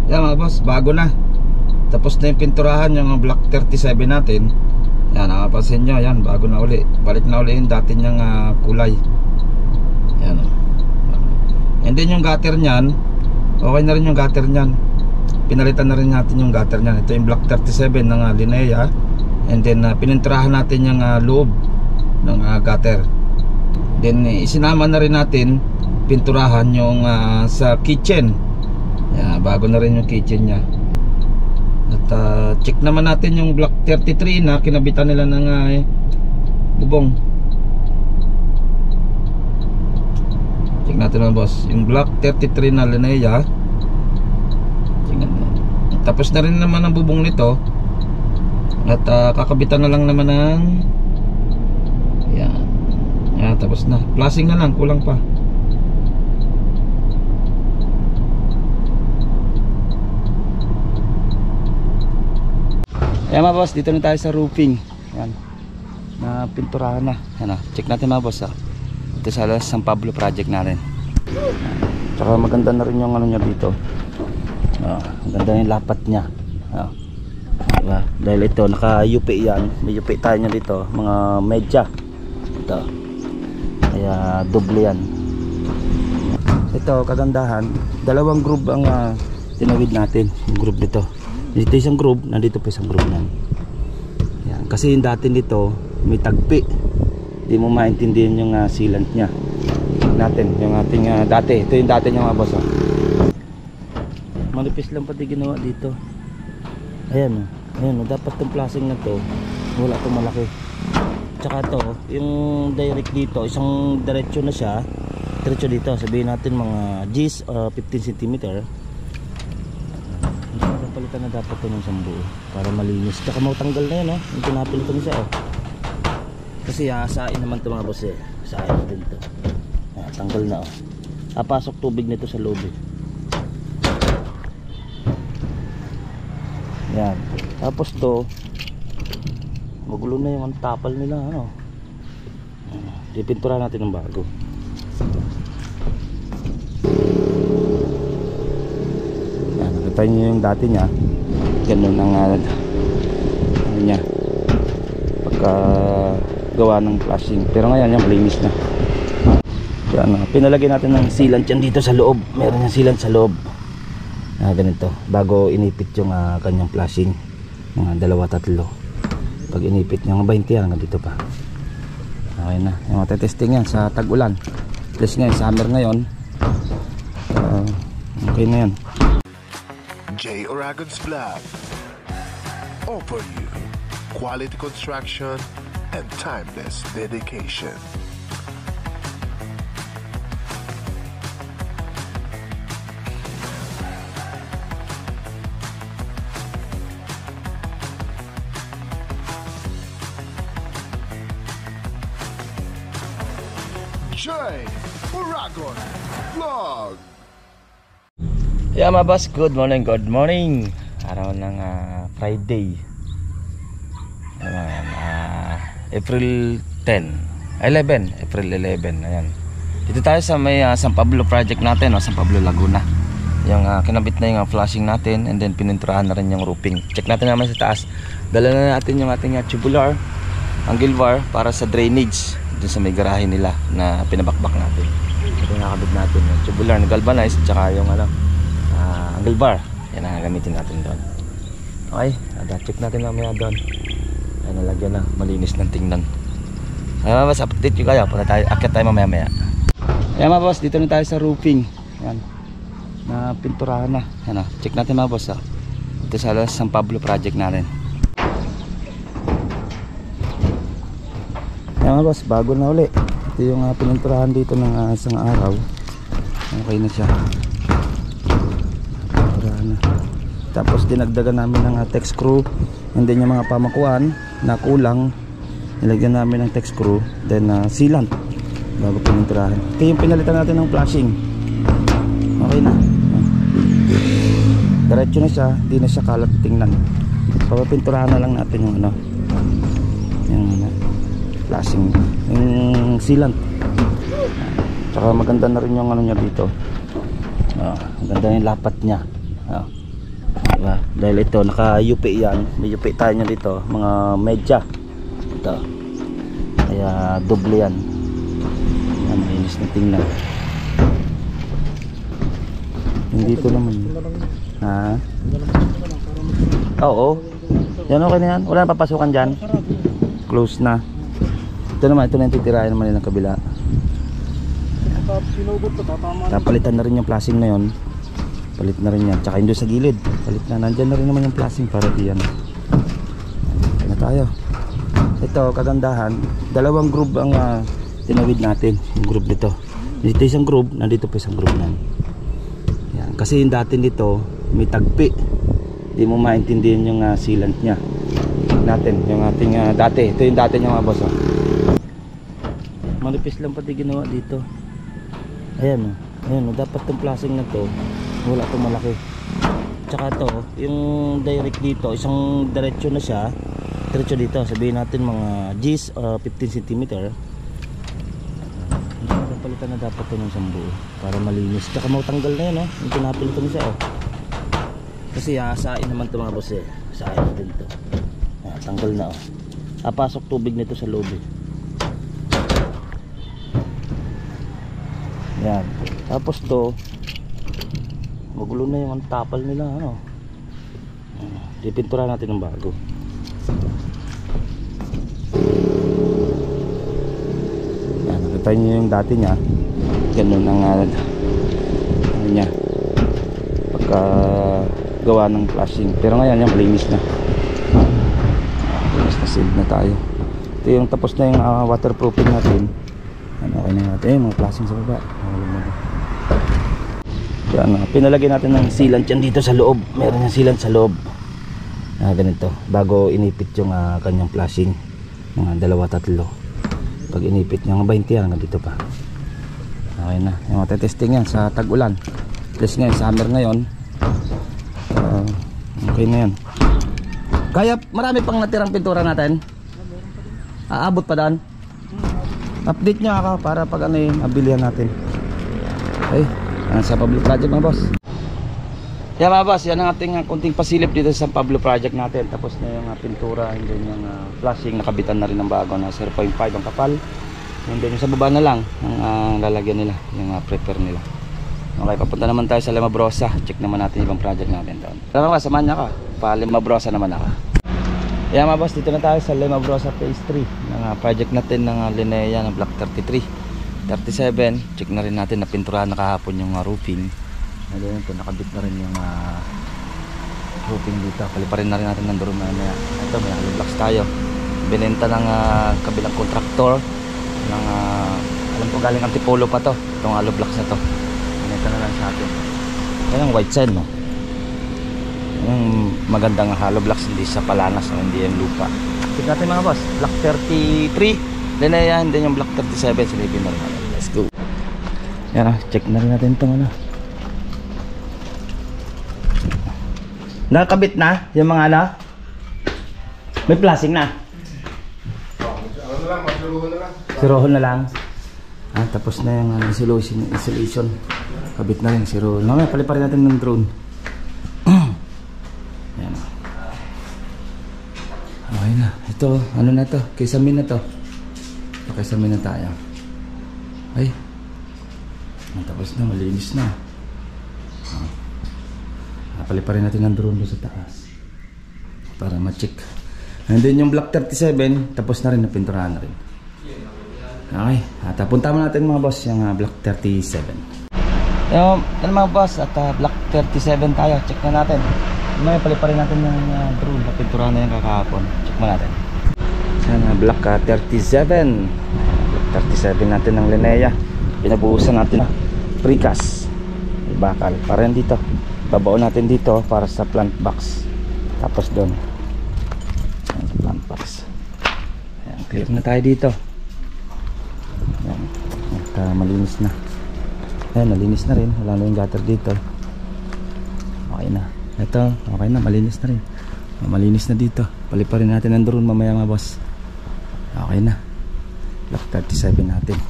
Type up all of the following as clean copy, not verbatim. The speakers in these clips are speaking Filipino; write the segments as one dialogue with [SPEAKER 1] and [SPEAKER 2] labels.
[SPEAKER 1] Yan mga boss, bago na. Tapos na yung pinturahan, yung Block 37 natin. Yan, nakapansin nyo, yan, bago na uli. Balik na uli yung dati niyang kulay. Yan o. And then yung gutter nyan, okay na rin yung gutter nyan. Pinalitan na rin natin yung gutter nyan. Ito yung Block 37 ng Linea. And then pininturahan natin yung loob ng gutter. Then isinama na rin natin pinturahan yung sa kitchen. Yan, bago na rin yung kitchen nya. At check naman natin yung Block 33 na kinabitan nila ng bubong. Check natin mga boss, yung Block 33 na Linea. Tapos na rin naman ang bubong nito. At kakabitan na lang naman ng yan. Yan, tapos na. Flashing na lang, kulang pa. Ayan mga boss, dito na tayo sa roofing. Ayan, na pinturahan na. Ayan, check natin mga boss. Ito sa San Pablo project natin. Tsaka maganda na rin yung ano niya dito. Maganda yung lapat niya. Diba? Dahil ito naka-UP yan. May UP tayo niya dito, mga medya. Ito. Kaya doble yan. Ito kagandahan, dalawang groove ang tinawid natin. Yung groove dito. Dito isang groove, nandito pa isang groove nan. Yan. Kasi yung dati nito may tagpi. Hindi mo maintindihan yung sealant nya natin, yung ating dati. Ito yung dati niya mga boss. Manipis lang pati ginawa dito. Ayan, ayan, dapat itong flashing na to wala itong malaki. Tsaka to, yung direct dito, isang diretso na siya. Diretso dito, sabihin natin mga G's 15 cm. Palitan na dapat ito ng isang buo para malinis. Tsaka matanggal na yan, yung pinapilitan siya. Kasi hasain naman ito mga boss. Hasain din ito. Tanggal na. Pasok tubig nito sa loob. Yan. Tapos to, magulo na yung tapal nila. Dipintura natin ng bago. Nakita nyo yung dati nya, ganun ang ano nya pagka gawa ng flashing. Pero ngayon yan malinis na. Yan, pinalagay natin ng sealant yan dito sa loob. Meron yung sealant sa loob. Ganito bago inipit yung kanyang flashing. Mga dalawa tatlo. Pag inipit yung 20 yan hanggang dito pa. Okay na. Yung matetesting yan sa tag-ulan. Plus ngayon summer ngayon, okay na yan.
[SPEAKER 2] J. Aragon's Vlog offer you quality construction and timeless dedication. J. Aragon Vlog.
[SPEAKER 1] Yeah mga boss, good morning, good morning. Araw ng Friday. Ayan, April 11. Ayan. Dito tayo sa may San Pablo project natin, San Pablo Laguna. Yung kinabit na yung flashing natin, and then pininturahan na rin yung roofing. Check natin naman sa taas. Dala na natin yung ating tubular, angle bar para sa drainage dun sa may garahe nila na pinabakbak natin. Ito yung nakabit natin, yung tubular na galvanized, tsaka yung angle bar. Yan ang gamitin natin doon. Okay, check natin mamaya doon. Ay, nalagyan na, malinis ng tingnan. Mas update nyo kayo, akit tayo mamaya. Ayan mga boss, dito na tayo sa roofing. Yan, na pinturahan na. Yan, check natin mga boss. Ito sa San Pablo project natin. Ayan mga boss, bago na uli. Ito yung pininturahan dito ng isang araw. Okay na siya. Pinturahan na. Tapos dinagdagan namin ng tex screw, and then yung mga pamakuan na kulang, nilagyan namin ng tex screw, then sealant bago pininturahan. Ito yung pinalitan natin ng flashing. Okay na, diretso na siya, hindi na siya kalat tingnan. Papapinturahan na lang natin yung yung flashing, yung sealant. Tsaka maganda na rin yung niya dito. Maganda yung lapat niya.
[SPEAKER 3] Diba? Dahil ito naka-UP yan, may UP tayo nyo dito, mga medya ito, kaya doble yan. Yan, mainis na tingnan. Hindi ito naman ha? Oo, yan okay na yan, wala na papasukan dyan, close na. Ito naman, ito na yung titirahin naman ng kabila. Napalitan na rin yung flashing na yun. Palit na rin yan, tsaka yung doon sa gilid palit na, nandyan na rin naman yung flashing para diyan. Kaya na tayo. Ito kagandahan, dalawang groove ang tinawid natin. Yung groove nito, dito isang groove, nandito pa isang groove nan. Yan. Kasi yung dati nito may tagpi, hindi mo maintindihan yung sealant nya natin, yung ating dati. Ito yung dati nya mga boss, oh. Manipis lang pati ginawa dito. Ayan, ayan, dapat yung flashing na to wala itong malaki. Tsaka to, yung direct dito, isang diretso na siya. Diretso dito, sabihin natin mga G's 15 cm. Palitan na dapat ito ng isang buo para malinis. Tsaka matanggal na yan, oh. Yung pinapil ko na siya, oh. Kasi asain naman ito mga boss, eh. Asain natin ito. Tanggal na, oh. Pasok tubig nito sa loob, eh. Yan. Tapos to, magulo na yung tapal nila, ano. Dipintura natin ng bago. Yan, nakita nyo yung dati nya. Ganun ang ano nya pagka gawa ng flashing. Pero ngayon yan, malinis na. Malinis na, sealed na tayo. Ito yung tapos na yung waterproofing natin. Ano, okay na natin, mga flashing sa baba. Yan, pinalagay natin ng sealant yan dito sa loob. Meron yung sealant sa loob. Ganito, bago inipit yung kanyang flashing. Mga 2-3. Pag inipit niya, mga 20 yan, hanggang dito pa. Okay na, yung testing yan sa tag-ulan. Plus ngayon, summer ngayon. Okay na yan. Kaya marami pang natirang pintura natin. Aabot pa daan. Update nyo ako para pag ano yung abilihan natin. Okay, sa Pablo Project mga boss. Yan mga boss, yan ang ating kunting pasilip dito sa San Pablo Project natin. Tapos na yung pintura, and then yung flashing, nakabitan na rin ng bago na 0.5 ang kapal. And then yung sa baba na lang ang lalagyan nila, yung prepare nila. Okay, papunta naman tayo sa Limabrosa. Check naman natin yung ibang project natin doon. Tara mga, samahan niya ka. Pa Limabrosa naman ako. Yan mga boss, dito na tayo sa Limabrosa phase 3 ng project natin ng Linea ng Block 33 37. Check na rin natin na pinturahan na kahapon yung roofing. And then ito, nakabit na rin yung roofing dito. Paliparin na rin natin ng durum na ito, may hollow blocks tayo. Binenta ng kabilang contractor ng alam ko galing Antipolo pa to, itong hollow blocks na to. Binenta na lang sa atin. Yan ang white sand, no? Yung magandang hollow blocks, hindi sa palanas, no? Hindi yung lupa. Check natin mga boss, Block 33 Linea, and then yung Block 37 silipin na rin natin. Let's go. Yan, check na rin natin itong ano. Nakakabit na yung mga ano? May plastic na?
[SPEAKER 2] Ano na lang, magsuruhan na lang.
[SPEAKER 3] Sirohon na lang. Tapos na yung insulation. Kabit na rin, sirohon. Mamaya paliparin natin ng drone. Yan. Okay na. Ito, ano na to? Kaysamin na to. Kaysamin na tayo. Ay. Tapos na, malinis na. Paliparin natin ng drone doon sa taas para ma-check. And then yung Block 37 tapos na rin, napinturahan na rin. Okay, at puntahan natin mga boss yung Block 37. Yung mga boss, at Block 37 tayo. Check na natin. May paliparin natin ng drone, napinturahan na yung kakahapon. Check mo natin. Yan, Block 37. Block 37 natin ng Linea. Pinabuhusan natin precast, bakal para yan dito. Babaon natin dito para sa plant box. Tapos doon sa plant box. Ayan, clear na tayo dito. Ayan, at malinis na. Ayan, malinis na rin. Wala na yung gutter dito. Okay na. Ito, okay na, malinis na rin. Malinis na dito. Paliparin natin ang drone mamaya mga boss. Okay na. Block 37 natin.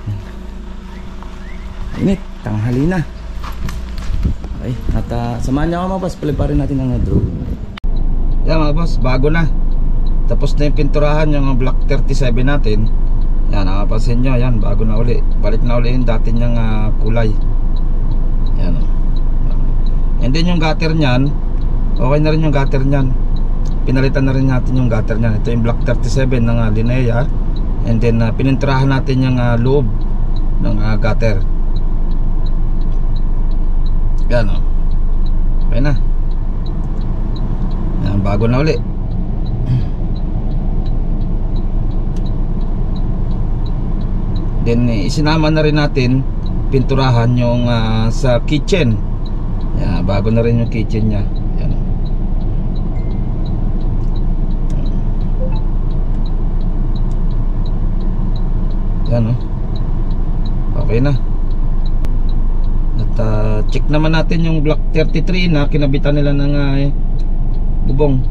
[SPEAKER 3] Ayan. Init, tanghali na. Okay, at samahan niyo ako mga boss, paliparin natin ang drone. Yan mga boss, bago na. Tapos na yung pinturahan yung block 37 natin. Yan, nakapansin nyo, yan, bago na uli. Balik na uli yung dati niyang kulay. Yan o. And then yung gutter nyan, okay na rin yung gutter nyan. Pinalitan na rin natin yung gutter nyan. Ito yung block 37 ng Linea. And then pininturahan natin yung loob ng gutter. Yan o. Okay na. Yan, bago na uli. Then isinama na rin natin pinturahan yung sa kitchen. Yan, bago na rin yung kitchen nya. Yan. Yan o. Okay na. At check naman natin yung block 33 na kinabitan nila ng bubong.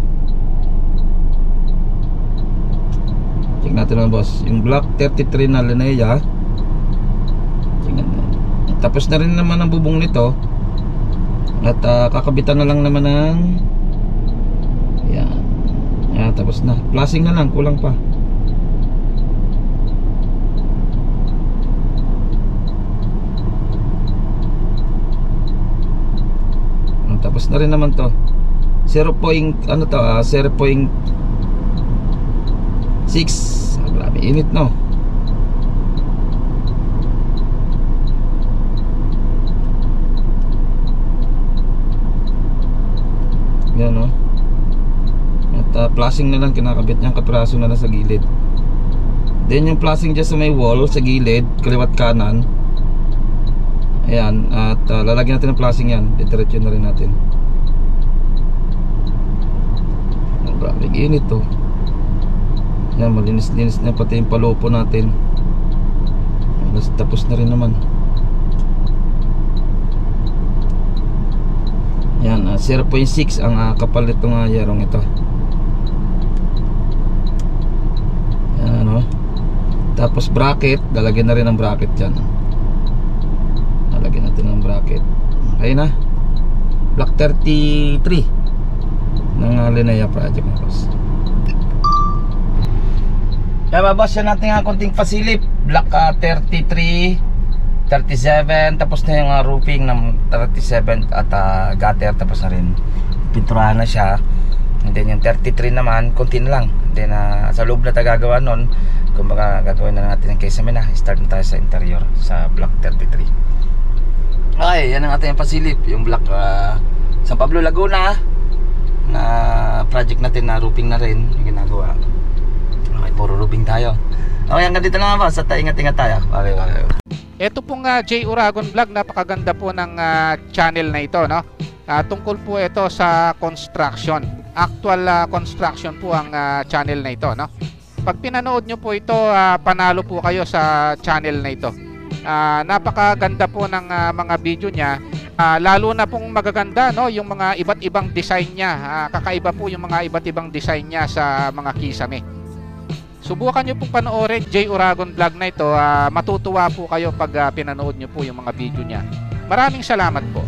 [SPEAKER 3] Check natin mga boss. Yung block 33 na Linea. Tapos na rin naman ang bubong nito. At kakabitan na lang naman ng yan. Yan, tapos na. Flashing na lang, kulang pa. Tapos na rin naman to. 0.6. Grabe init, no? Yan, no? At flashing na lang kinakabit niyang kapraso na lang sa gilid. Then yung flashing dyan sa may wall, sa gilid, kaliwat kanan. Ayan, at lalagyan natin ng flashing yan. Diretso na rin natin. Grabe init to. Yan, malinis-linis na pati yung palupo natin. Tapos na rin naman. Yan, 0.6 ang kapal nitong yarong ito. Yan, no? Tapos bracket, lalagyan na rin ng bracket dyan. Lalagyan natin ng bracket. Okay na. Block 33 ng Linea project mga boss. Kaya mga boss, yan natin nga konting pasilip. Block 33, 37, tapos na yung roofing ng 37 at gutter, tapos na rin. Pinturahan na siya. And then yung 33 naman, konti na lang. And then sa loob na tayo gagawa nun. Kung baka gagawin na natin ng kesame na, start na tayo sa interior sa block 33. Okay, yan ang ating pasilip. Yung block San Pablo, Laguna na project natin na roofing na rin yung ginagawa. Okay, puro roofing tayo. Okay, hanggang dito lang ba? Sa ingat-ingat tayo. Okay.
[SPEAKER 4] Ito pong J. Uragon Vlog, napakaganda po ng channel na ito, no? Tungkol po ito sa construction. Actual construction po ang channel na ito, no? Pag pinanood nyo po ito, panalo po kayo sa channel na ito. Napakaganda po ng mga video niya. Lalo na pong magaganda, no, yung mga iba't ibang design niya. Kakaiba po yung mga iba't ibang design niya sa mga kisame. Subukan nyo pong panoorin J. Uragon Vlog na ito. Matutuwa po kayo pag pinanood nyo po yung mga video niya. Maraming salamat po.